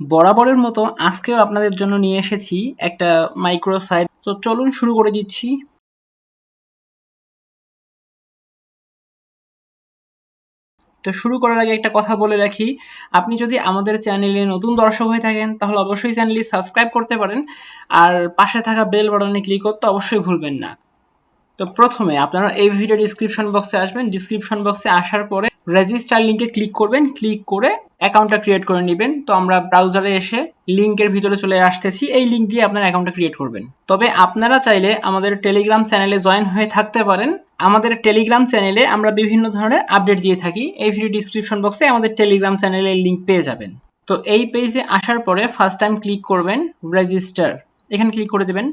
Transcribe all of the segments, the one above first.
বরাবরের মতো আজকেও আপনাদের জন্য নিয়ে এসেছি একটা মাইক্রো সাইট। তো চলুন শুরু করে দিচ্ছি। তো শুরু করার আগে একটা কথা বলে রাখি, আপনি যদি আমাদের চ্যানেলে নতুন দর্শক হয়ে থাকেন তাহলে অবশ্যই চ্যানেলটি সাবস্ক্রাইব করতে পারেন, আর পাশে থাকা বেল বাটনে ক্লিক করতে অবশ্যই ভুলবেন না। তো প্রথমে আপনারা এই ভিডিও ডিসক্রিপশন বক্সে আসবেন, ডিসক্রিপশন বক্সে আসার পরে রেজিস্টার লিঙ্কে ক্লিক করবেন, ক্লিক করে অ্যাকাউন্টটা ক্রিয়েট করে নেবেন। তো আমরা ব্রাউজারে এসে লিঙ্কের ভিতরে চলে আসতেছি, এই লিঙ্ক দিয়ে আপনার অ্যাকাউন্টটা ক্রিয়েট করবেন। তবে আপনারা চাইলে আমাদের টেলিগ্রাম চ্যানেলে জয়েন হয়ে থাকতে পারেন। আমাদের টেলিগ্রাম চ্যানেলে আমরা বিভিন্ন ধরনের আপডেট দিয়ে থাকি। এই ভিডিও ডিসক্রিপশন বক্সে আমাদের টেলিগ্রাম চ্যানেলের লিঙ্ক পেয়ে যাবেন। তো এই পেজে আসার পরে ফার্স্ট টাইম ক্লিক করবেন রেজিস্টার, এখানে ক্লিক করে দেবেন।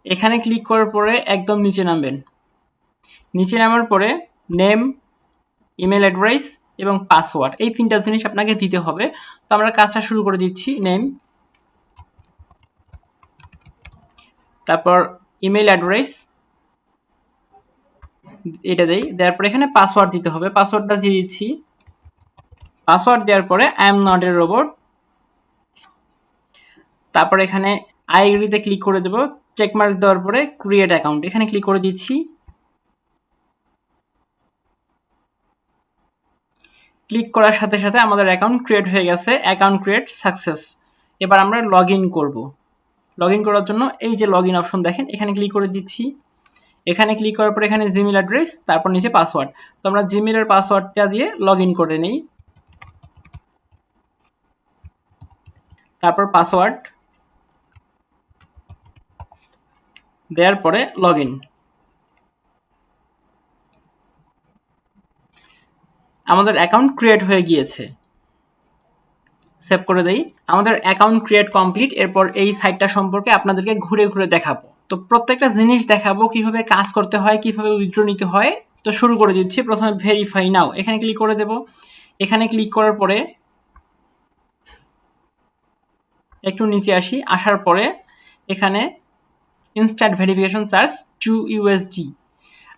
এখানে ক্লিক করার পরে একদম নিচে নামবেন। নিচে নামার পরে নেম, ইমেল অ্যাড্রেস এবং পাসওয়ার্ড, এই তিনটা জিনিস আপনাকে দিতে হবে। তো আমরা কাজটা শুরু করে দিচ্ছি। নেম, তারপর ইমেল অ্যাড্রেস, এটা দেই, দেওয়ার পরে এখানে পাসওয়ার্ড দিতে হবে। পাসওয়ার্ডটা দিয়ে দিচ্ছি। পাসওয়ার্ড দেওয়ার পরে I am not a robot, তারপর এখানে আই এগ্রিতে ক্লিক করে দেবো। চেকমার্ক দেওয়ার পরে ক্রিয়েট অ্যাকাউন্ট, এখানে ক্লিক করে দিচ্ছি। ক্লিক করার সাথে সাথে আমাদের অ্যাকাউন্ট ক্রিয়েট হয়ে গেছে। Account create success. এবার আমরা লগ ইন করবো। লগ ইন করার জন্য এই যে লগ ইন অপশন দেখেন, এখানে ক্লিক করে দিচ্ছি। এখানে ক্লিক করার পর এখানে জিমেল অ্যাড্রেস, তারপর নিচে পাসওয়ার্ড। তো আমরা জিমেলের পাসওয়ার্ডটা দিয়ে লগ ইন করে নিই। তারপর পাসওয়ার্ড দেওয়ার পরে লগ ইন। আমাদের অ্যাকাউন্ট ক্রিয়েট হয়ে গিয়েছে। সেভ করে দেই। আমাদের অ্যাকাউন্ট ক্রিয়েট কমপ্লিট। এরপর এই সাইটটা সম্পর্কে আপনাদেরকে ঘুরে ঘুরে দেখাবো। তো প্রত্যেকটা জিনিস দেখাবো, কিভাবে কাজ করতে হয়, কিভাবে উইথড্র নিতে হয়। তো শুরু করে দিচ্ছি। প্রথমে ভেরিফাই নাও, এখানে ক্লিক করে দেব। এখানে ক্লিক করার পরে একটু নিচে আসি, আসার পরে এখানে ইনস্ট্যান্ট ভেরিফিকেশন চার্জ $2।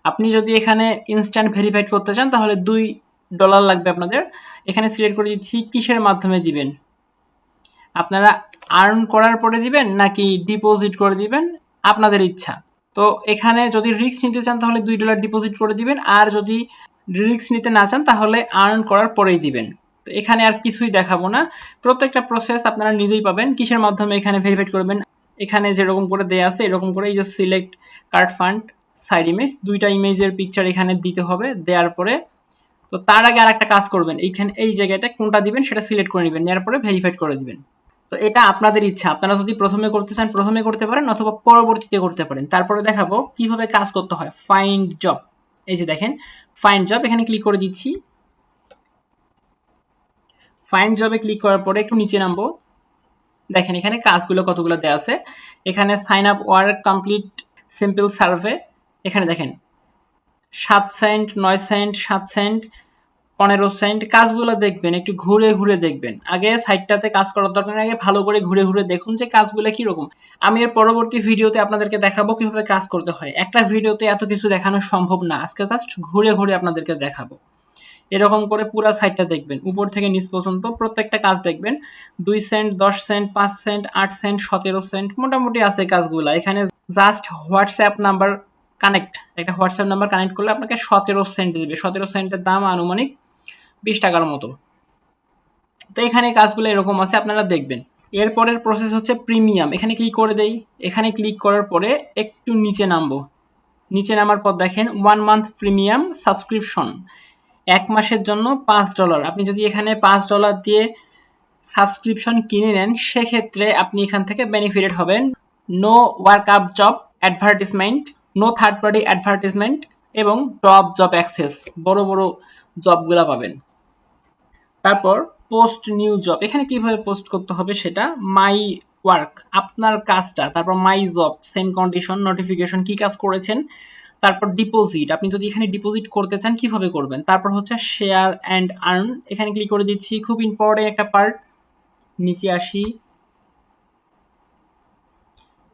আপনি যদি এখানে ইনস্ট্যান্ট ভেরিফাইড করতে চান তাহলে $2 লাগবে আপনাদের। এখানে সিলেক্ট করে দিচ্ছি কিসের মাধ্যমে দিবেন। আপনারা আর্ন করার পরে দিবেন নাকি ডিপোজিট করে দিবেন, আপনাদের ইচ্ছা। তো এখানে যদি রিস্ক নিতে চান তাহলে $2 ডিপোজিট করে দিবেন, আর যদি রিস্ক নিতে না চান তাহলে আর্ন করার পরেই দিবেন। তো এখানে আর কিছুই দেখাবো না, প্রত্যেকটা প্রসেস আপনারা নিজেই পাবেন। কিসের মাধ্যমে এখানে ভেরিফাইড করবেন, এখানে যেরকম করে দেয়া আছে এরকম করে এই যে select card fund side image, দুইটা ইমেজের পিকচার এখানে দিতে হবে। দেওয়ার পরে তো তার আগে আর একটা কাজ করবেন, এইখানে এই জায়গাটা কোনটা দিবেন সেটা সিলেক্ট করে নেবেন, নেওয়ার পরে ভেরিফাইড করে দিবেন। তো এটা আপনাদের ইচ্ছা, আপনারা যদি প্রথমে করতে চান প্রথমে করতে পারেন অথবা পরবর্তীতে করতে পারেন। তারপরে দেখাবো কিভাবে কাজ করতে হয়। ফাইন্ড জব, এই যে দেখেন ফাইন্ড জব, এখানে ক্লিক করে দিচ্ছি। ফাইন্ড জবে ক্লিক করার পরে একটু নিচে নামবো। দেখেন এখানে কাজগুলো কতগুলো দেওয়া আছে। এখানে sign up work complete simple survey, এখানে দেখেন 7 সেন্ট, 9 সেন্ট, 7 সেন্ট, 15 সেন্ট। কাজগুলো দেখবেন, একটু ঘুরে ঘুরে দেখবেন। আগে সাইটটাতে কাজ করার দরকার আগে ভালো করে ঘুরে ঘুরে দেখুন যে কাজগুলো কিরকম। আমি এর পরবর্তী ভিডিওতে আপনাদেরকে দেখাবো কিভাবে কাজ করতে হয়। একটা ভিডিওতে এত কিছু দেখানো সম্ভব না, আজকে জাস্ট ঘুরে ঘুরে আপনাদেরকে দেখাবো। এরকম করে পুরো সাইটটা দেখবেন, উপর থেকে নিচ পর্যন্ত প্রত্যেকটা কাজ দেখবেন। 2 cent, 10 cent, 5 cent, 8 cent, 17 cent, মোটামুটি আছে কাজগুলো। এখানে জাস্ট হোয়াটসঅ্যাপ নাম্বার কানেক্ট, একটা হোয়াটসঅ্যাপ নাম্বার কানেক্ট করলে আপনাকে 17 সেন্ট দিবে। 17 সেন্টের দাম আনুমানিক 20 টাকার মতো। তো এখানে কাজগুলো এরকম আছে, আপনারা দেখবেন। এরপরের প্রসেস হচ্ছে প্রিমিয়াম, এখানে ক্লিক করে দেই। এখানে ক্লিক করার পরে একটু নিচে নামবো। নিচে নামার পর দেখেন 1 মান্থ প্রিমিয়াম সাবস্ক্রিপশন, 1 মাসের জন্য $5। আপনি যদি এখানে $5 দিয়ে সাবস্ক্রিপশন কিনে নেন সেক্ষেত্রে আপনি এখান থেকে বেনিফিটেড হবেন। No work up job advertisement, no third party advertisement এবং টপ জব অ্যাক্সেস, বড় বড় জবগুলো পাবেন। তারপর পোস্ট নিউ জব, এখানে কিভাবে পোস্ট করতে হবে সেটা। মাই ওয়ার্ক, আপনার কাজটা, তারপর my job, same condition, notification, কি কাজ করেছেন। তারপর ডিপোজিট, আপনি যদি এখানে ডিপোজিট করতে চান কিভাবে করবেন। তারপর হচ্ছে শেয়ার অ্যান্ড আর্ন, এখানে ক্লিক করে দিচ্ছি। খুব ইম্পর্টেন্ট একটা পার্ট, নিচে আসি,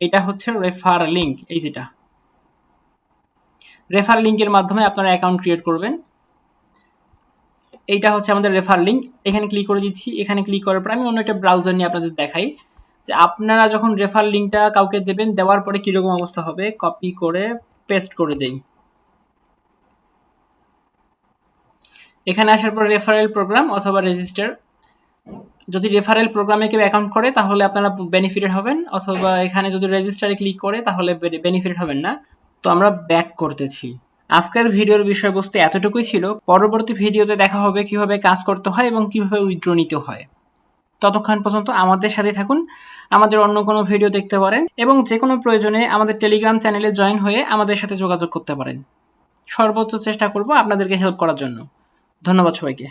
এটা হচ্ছে রেফার লিঙ্ক। এই যেটা রেফার লিঙ্কের মাধ্যমে আপনারা অ্যাকাউন্ট ক্রিয়েট করবেন। এইটা হচ্ছে আমাদের রেফার লিঙ্ক। এখানে ক্লিক করে দিচ্ছি। এখানে ক্লিক করার পর আমি অন্য একটা ব্রাউজার নিয়ে আপনাদের দেখাই যে আপনারা যখন রেফার লিঙ্কটা কাউকে দেবেন, দেওয়ার পরে কীরকম অবস্থা হবে। কপি করে পেস্ট করে দেই। এখানে আসার পর রেফারেল প্রোগ্রাম অথবা রেজিস্টার, যদি রেফারেল প্রোগ্রামে কেউ অ্যাকাউন্ট করে তাহলে আপনারা বেনিফিটেড হবেন, অথবা এখানে যদি রেজিস্টারে ক্লিক করে তাহলে বেনিফিটেড হবেন না। তো আমরা ব্যাক করতেছি। আজকের ভিডিওর বিষয়বস্তু এতটুকুই ছিল। পরবর্তী ভিডিওতে দেখা হবে কিভাবে কাজ করতে হয় এবং কিভাবে উইথড্র নিতে হয়। ততক্ষণ পর্যন্ত আমাদের সাথে থাকুন। আমাদের অন্য কোনো ভিডিও দেখতে পারেন এবং যে কোনো প্রয়োজনে আমাদের টেলিগ্রাম চ্যানেলে জয়েন হয়ে আমাদের সাথে যোগাযোগ করতে পারেন। সর্বোচ্চ চেষ্টা করব আপনাদেরকে হেল্প করার জন্য। ধন্যবাদ সবাইকে।